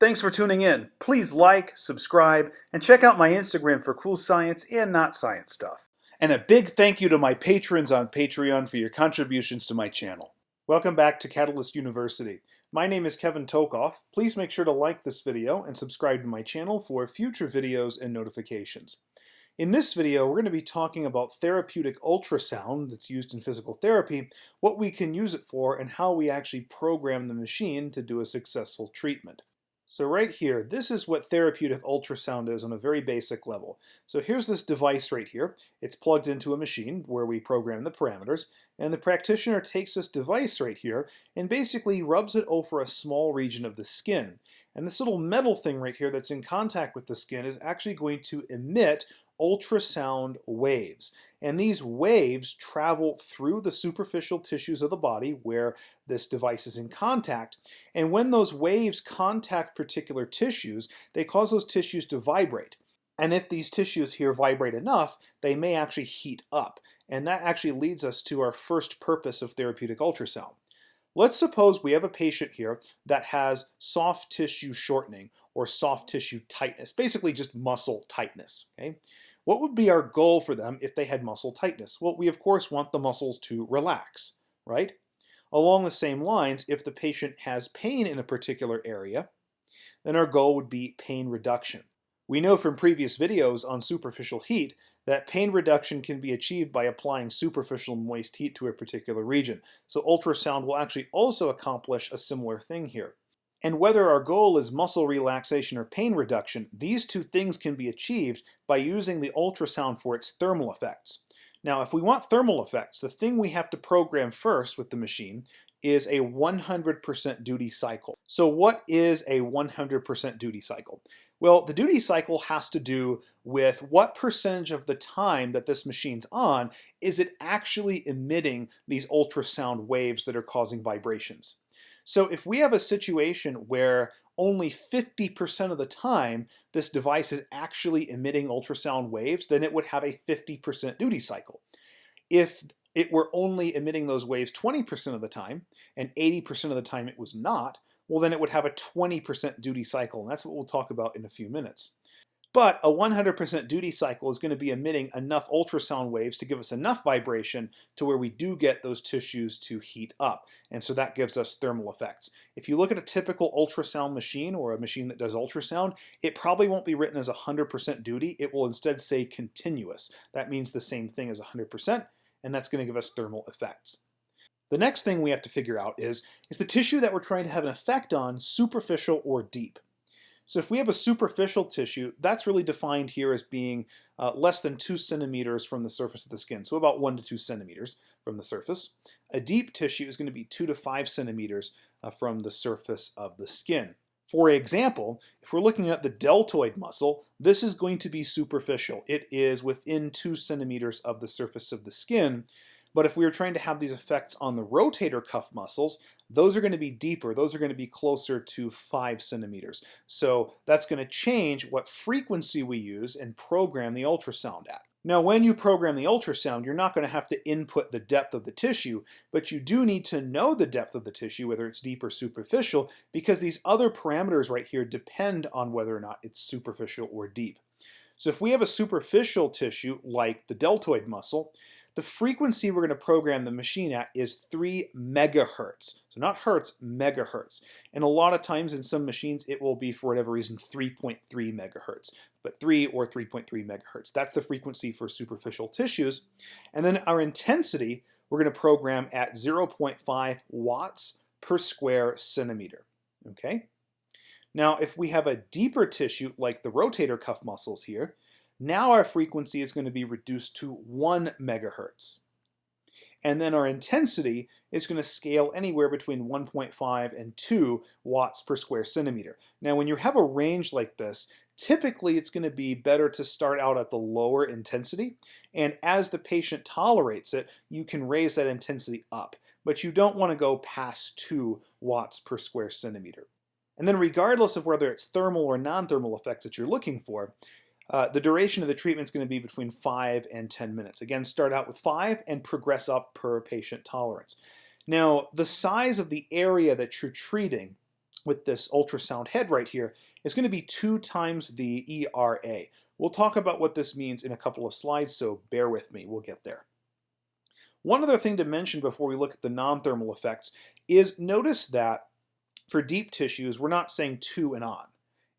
Thanks for tuning in. Please like, subscribe, and check out my Instagram for cool science and not science stuff. And a big thank you to my patrons on Patreon for your contributions to my channel. Welcome back to Catalyst University. My name is Kevin Tokoff. Please make sure to like this video and subscribe to my channel for future videos and notifications. In this video, we're going to be talking about therapeutic ultrasound that's used in physical therapy, what we can use it for, and how we actually program the machine to do a successful treatment. So right here, this is what therapeutic ultrasound is on a very basic level. So here's this device right here. It's plugged into a machine where we program the parameters, and the practitioner takes this device right here and basically rubs it over a small region of the skin. And this little metal thing right here that's in contact with the skin is actually going to emit ultrasound waves. And these waves travel through the superficial tissues of the body where this device is in contact. And when those waves contact particular tissues, they cause those tissues to vibrate. And if these tissues here vibrate enough, they may actually heat up. And that actually leads us to our first purpose of therapeutic ultrasound. Let's suppose we have a patient here that has soft tissue shortening or soft tissue tightness, basically just muscle tightness. Okay? What would be our goal for them if they had muscle tightness? Well, we of course want the muscles to relax, right? Along the same lines, if the patient has pain in a particular area, then our goal would be pain reduction. We know from previous videos on superficial heat that pain reduction can be achieved by applying superficial moist heat to a particular region. So ultrasound will actually also accomplish a similar thing here. And whether our goal is muscle relaxation or pain reduction, these two things can be achieved by using the ultrasound for its thermal effects. Now, if we want thermal effects, the thing we have to program first with the machine is a 100% duty cycle. So what is a 100% duty cycle? Well, the duty cycle has to do with what percentage of the time that this machine's on is it actually emitting these ultrasound waves that are causing vibrations. So if we have a situation where only 50% of the time this device is actually emitting ultrasound waves, then it would have a 50% duty cycle. If it were only emitting those waves 20% of the time, and 80% of the time it was not, well then it would have a 20% duty cycle, and that's what we'll talk about in a few minutes. But a 100% duty cycle is going to be emitting enough ultrasound waves to give us enough vibration to where we do get those tissues to heat up. And so that gives us thermal effects. If you look at a typical ultrasound machine or a machine that does ultrasound, it probably won't be written as 100% duty. It will instead say continuous. That means the same thing as 100%, and that's going to give us thermal effects. The next thing we have to figure out is the tissue that we're trying to have an effect on superficial or deep? So if we have a superficial tissue, that's really defined here as being less than 2 centimeters from the surface of the skin, so about 1 to 2 centimeters from the surface. A deep tissue is going to be 2 to 5 centimeters from the surface of the skin. For example, if we're looking at the deltoid muscle, this is going to be superficial. It is within 2 centimeters of the surface of the skin. But if we were trying to have these effects on the rotator cuff muscles, those are going to be deeper. Those are going to be closer to 5 centimeters. So that's going to change what frequency we use and program the ultrasound at. Now, when you program the ultrasound, you're not going to have to input the depth of the tissue, but you do need to know the depth of the tissue, whether it's deep or superficial, because these other parameters right here depend on whether or not it's superficial or deep. So if we have a superficial tissue, like the deltoid muscle, the frequency we're going to program the machine at is 3 megahertz. So not hertz, megahertz. And a lot of times in some machines it will be, for whatever reason, 3.3 megahertz. But 3 or 3.3 megahertz. That's the frequency for superficial tissues. And then our intensity we're going to program at 0.5 watts per square centimeter. Okay? Now if we have a deeper tissue like the rotator cuff muscles here, now our frequency is going to be reduced to 1 megahertz. And then our intensity is going to scale anywhere between 1.5 and 2 watts per square centimeter. Now when you have a range like this, typically it's going to be better to start out at the lower intensity, and as the patient tolerates it, you can raise that intensity up. But you don't want to go past 2 watts per square centimeter. And then regardless of whether it's thermal or non-thermal effects that you're looking for, the duration of the treatment is going to be between 5 and 10 minutes. Again, start out with 5 and progress up per patient tolerance. Now, the size of the area that you're treating with this ultrasound head right here is going to be 2 times the ERA. We'll talk about what this means in a couple of slides, so bear with me, we'll get there. One other thing to mention before we look at the non-thermal effects is notice that for deep tissues, we're not saying 2 and on.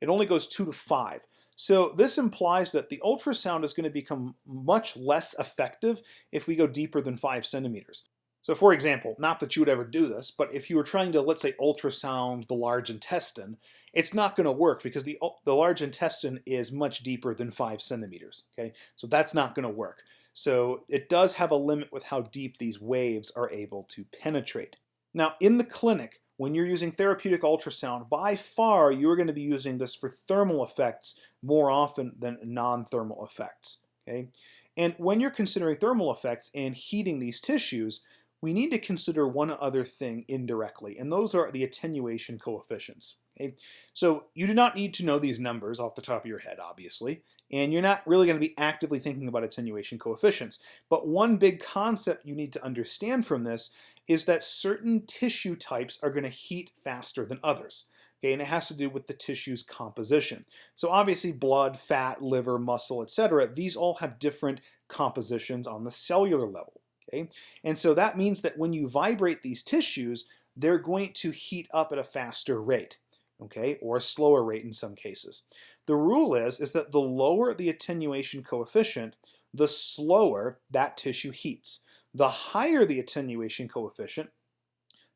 It only goes 2 to 5. So this implies that the ultrasound is going to become much less effective if we go deeper than 5 centimeters. So for example, not that you would ever do this, but if you were trying to, let's say, ultrasound the large intestine, it's not going to work because the large intestine is much deeper than 5 centimeters. Okay, so that's not going to work. So it does have a limit with how deep these waves are able to penetrate. Now in the clinic, when you're using therapeutic ultrasound, by far you're going to be using this for thermal effects more often than non-thermal effects. Okay? And when you're considering thermal effects and heating these tissues, we need to consider one other thing indirectly, and those are the attenuation coefficients. Okay? So you do not need to know these numbers off the top of your head, obviously, and you're not really going to be actively thinking about attenuation coefficients. But one big concept you need to understand from this is that certain tissue types are going to heat faster than others. Okay, and it has to do with the tissue's composition. So obviously blood, fat, liver, muscle, etc., these all have different compositions on the cellular level. Okay? And so that means that when you vibrate these tissues, they're going to heat up at a faster rate, okay, or a slower rate in some cases. The rule is that the lower the attenuation coefficient, the slower that tissue heats. The higher the attenuation coefficient,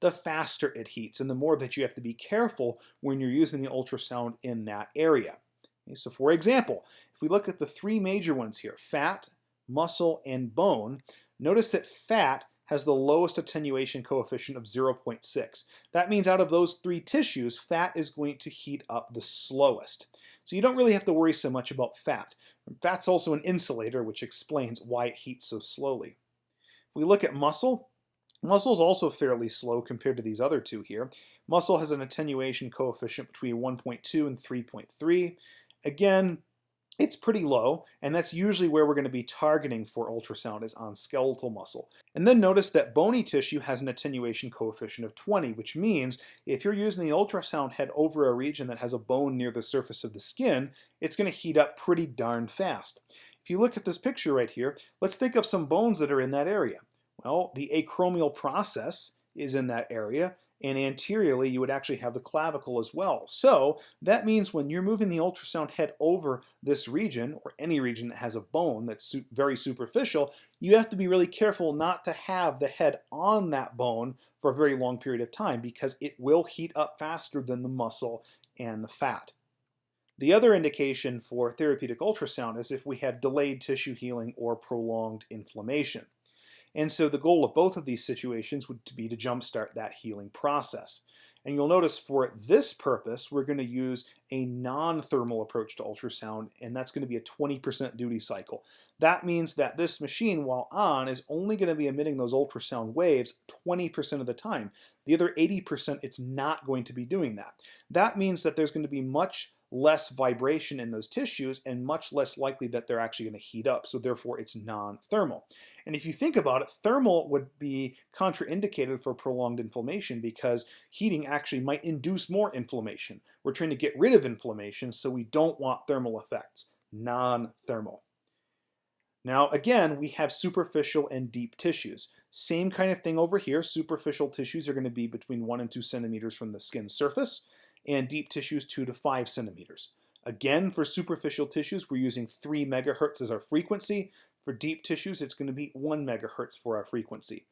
the faster it heats, and the more that you have to be careful when you're using the ultrasound in that area. Okay, so for example, if we look at the 3 major ones here, fat, muscle, and bone, notice that fat has the lowest attenuation coefficient of 0.6. That means out of those 3 tissues, fat is going to heat up the slowest. So you don't really have to worry so much about fat. Fat's also an insulator, which explains why it heats so slowly. If we look at muscle, muscle is also fairly slow compared to these other 2 here. Muscle has an attenuation coefficient between 1.2 and 3.3. Again, it's pretty low, and that's usually where we're going to be targeting for ultrasound, is on skeletal muscle. And then notice that bony tissue has an attenuation coefficient of 20, which means if you're using the ultrasound head over a region that has a bone near the surface of the skin, it's going to heat up pretty darn fast. If you look at this picture right here, let's think of some bones that are in that area. Well, the acromial process is in that area, and anteriorly you would actually have the clavicle as well. So that means when you're moving the ultrasound head over this region, or any region that has a bone that's very superficial, you have to be really careful not to have the head on that bone for a very long period of time, because it will heat up faster than the muscle and the fat. The other indication for therapeutic ultrasound is if we have delayed tissue healing or prolonged inflammation. And so the goal of both of these situations would be to jumpstart that healing process. And you'll notice for this purpose, we're going to use a non-thermal approach to ultrasound, and that's going to be a 20% duty cycle. That means that this machine, while on, is only going to be emitting those ultrasound waves 20% of the time. The other 80%, it's not going to be doing that. That means that there's going to be much less vibration in those tissues and much less likely that they're actually going to heat up, so therefore it's non-thermal. And if you think about it, thermal would be contraindicated for prolonged inflammation because heating actually might induce more inflammation. We're trying to get rid of inflammation, so we don't want thermal effects, non-thermal. Now again, we have superficial and deep tissues. Same kind of thing over here. Superficial tissues are going to be between 1 and 2 centimeters from the skin surface, and deep tissues 2 to 5 centimeters. Again, for superficial tissues, we're using 3 megahertz as our frequency. For deep tissues, it's going to be 1 megahertz for our frequency.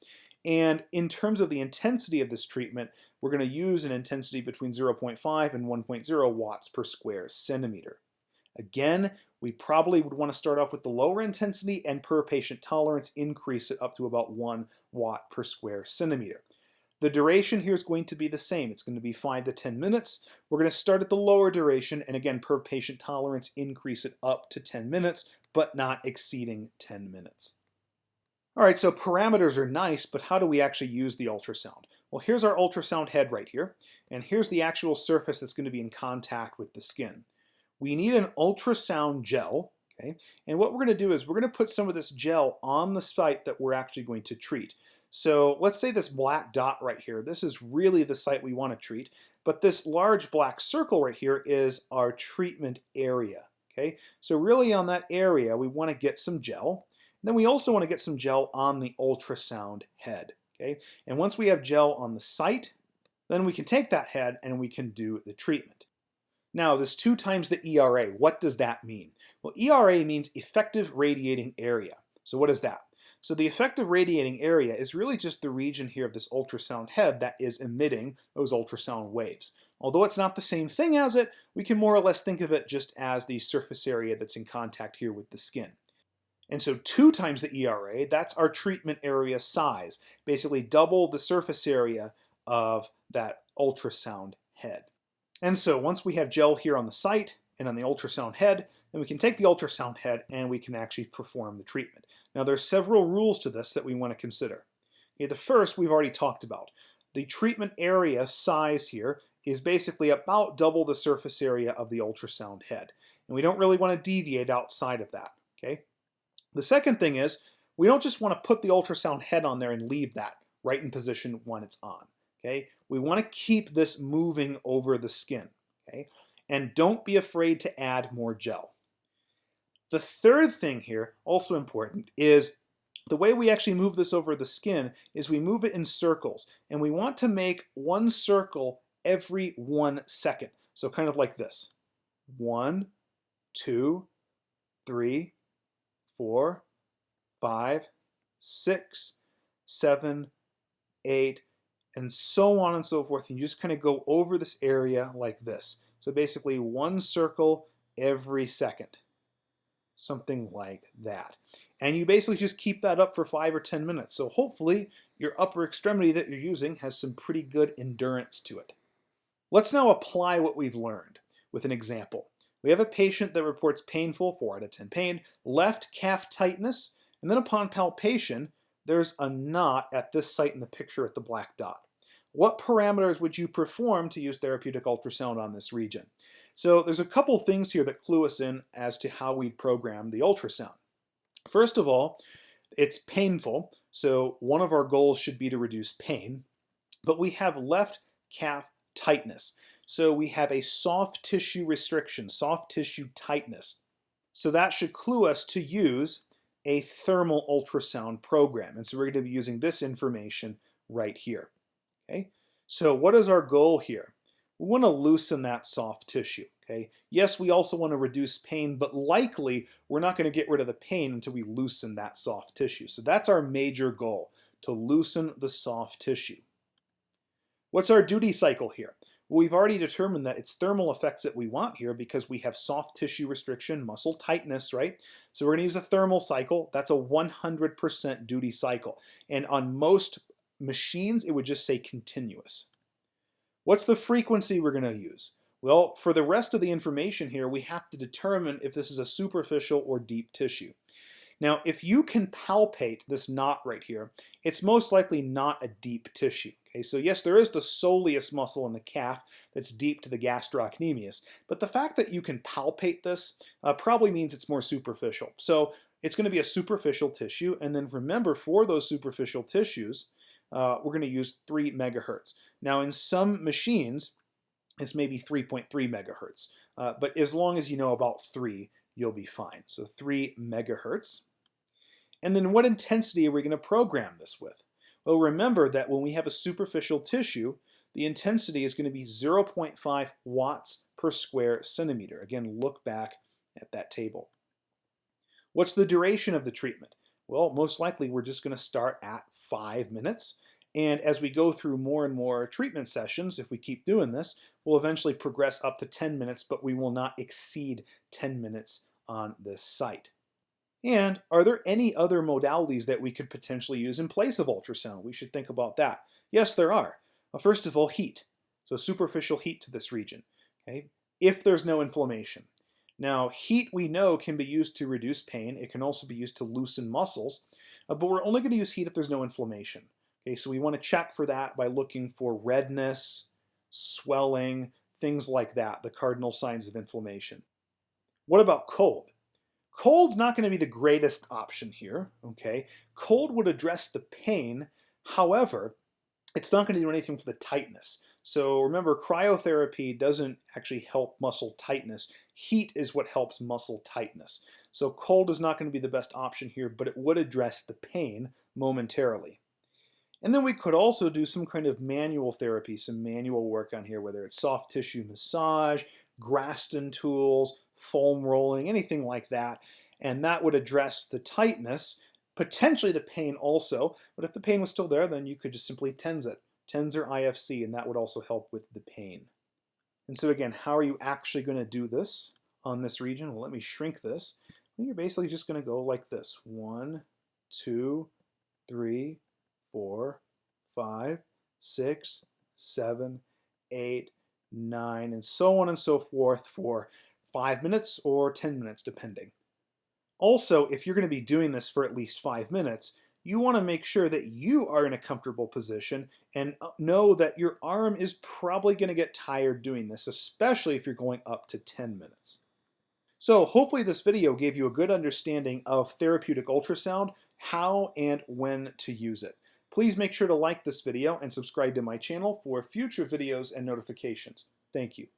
And in terms of the intensity of this treatment, we're going to use an intensity between 0.5 and 1.0 watts per square centimeter. Again, we probably would want to start off with the lower intensity and per patient tolerance, increase it up to about 1 watt per square centimeter. The duration here is going to be the same. It's going to be 5 to 10 minutes. We're going to start at the lower duration, and again, per patient tolerance, increase it up to 10 minutes, but not exceeding 10 minutes. All right, so parameters are nice, but how do we actually use the ultrasound? Well, here's our ultrasound head right here, and here's the actual surface that's going to be in contact with the skin. We need an ultrasound gel, okay? And what we're going to do is we're going to put some of this gel on the site that we're actually going to treat. So let's say this black dot right here, this is really the site we want to treat. But this large black circle right here is our treatment area. Okay, so really on that area, we want to get some gel. And then we also want to get some gel on the ultrasound head. Okay, and once we have gel on the site, then we can take that head and we can do the treatment. Now, this 2 times the ERA, what does that mean? Well, ERA means effective radiating area. So what is that? So the effective radiating area is really just the region here of this ultrasound head that is emitting those ultrasound waves. Although it's not the same thing as it, we can more or less think of it just as the surface area that's in contact here with the skin. And so 2 times the ERA, that's our treatment area size, basically double the surface area of that ultrasound head. And so once we have gel here on the site and on the ultrasound head, then we can take the ultrasound head and we can actually perform the treatment. Now there's several rules to this that we want to consider. Okay, the first we've already talked about. The treatment area size here is basically about double the surface area of the ultrasound head. And we don't really want to deviate outside of that. Okay? The second thing is we don't just want to put the ultrasound head on there and leave that right in position when it's on. Okay? We want to keep this moving over the skin. Okay? And don't be afraid to add more gel. The third thing here, also important, is the way we actually move this over the skin is we move it in circles. And we want to make one circle every 1 second. So kind of like this. 1, 2, 3, 4, 5, 6, 7, 8, and so on and so forth. And you just kind of go over this area like this. So basically 1 circle every second. Something like that. And you basically just keep that up for 5 or 10 minutes. So hopefully your upper extremity that you're using has some pretty good endurance to it. Let's now apply what we've learned with an example. We have a patient that reports painful, 4 out of 10 pain, left calf tightness, and then upon palpation, there's a knot at this site in the picture at the black dot. What parameters would you perform to use therapeutic ultrasound on this region? So there's a couple things here that clue us in as to how we program the ultrasound. First of all, it's painful, so one of our goals should be to reduce pain, but we have left calf tightness. So we have a soft tissue restriction, soft tissue tightness. So that should clue us to use a thermal ultrasound program. And so we're going to be using this information right here. Okay? So what is our goal here? We want to loosen that soft tissue. Okay? Yes, we also want to reduce pain, but likely we're not going to get rid of the pain until we loosen that soft tissue. So that's our major goal, to loosen the soft tissue. What's our duty cycle here? Well, we've already determined that it's thermal effects that we want here because we have soft tissue restriction, muscle tightness, right? So we're going to use a thermal cycle. That's a 100% duty cycle. And on most machines, it would just say continuous. What's the frequency we're going to use? Well, for the rest of the information here, we have to determine if this is a superficial or deep tissue. Now, if you can palpate this knot right here, it's most likely not a deep tissue. Okay, so yes, there is the soleus muscle in the calf that's deep to the gastrocnemius, but the fact that you can palpate this probably means it's more superficial. So it's going to be a superficial tissue, and then remember, for those superficial tissues, we're going to use 3 megahertz. Now, in some machines, it's maybe 3.3 megahertz, but as long as you know about 3, you'll be fine. So 3 megahertz. And then what intensity are we going to program this with? Well, remember that when we have a superficial tissue, the intensity is going to be 0.5 watts per square centimeter. Again, look back at that table. What's the duration of the treatment? Well, most likely we're just going to start at 5 minutes. And as we go through more and more treatment sessions, if we keep doing this, we'll eventually progress up to 10 minutes, but we will not exceed 10 minutes on this site. And are there any other modalities that we could potentially use in place of ultrasound? We should think about that. Yes, there are. Well, first of all, heat. So superficial heat to this region, okay? If there's no inflammation. Now, heat we know can be used to reduce pain. It can also be used to loosen muscles, but we're only going to use heat if there's no inflammation. Okay, so we want to check for that by looking for redness, swelling, things like that, the cardinal signs of inflammation. What about cold? Cold's not going to be the greatest option here, okay? Cold would address the pain, however, it's not going to do anything for the tightness. So remember, cryotherapy doesn't actually help muscle tightness. Heat is what helps muscle tightness. So cold is not going to be the best option here, but it would address the pain momentarily. And then we could also do some kind of manual therapy, some manual work on here, whether it's soft tissue massage, Graston tools, foam rolling, anything like that. And that would address the tightness, potentially the pain also. But if the pain was still there, then you could just simply TENS it. TENS or IFC, and that would also help with the pain. And so again, how are you actually going to do this on this region? Well, let me shrink this. Well, you're basically just going to go like this. 1, 2, 3, 4, 5, 6, 7, 8, 9, and so on and so forth for 5 minutes or 10 minutes, depending. Also, if you're going to be doing this for at least 5 minutes, you want to make sure that you are in a comfortable position and know that your arm is probably going to get tired doing this, especially if you're going up to 10 minutes. So hopefully this video gave you a good understanding of therapeutic ultrasound, how and when to use it. Please make sure to like this video and subscribe to my channel for future videos and notifications. Thank you.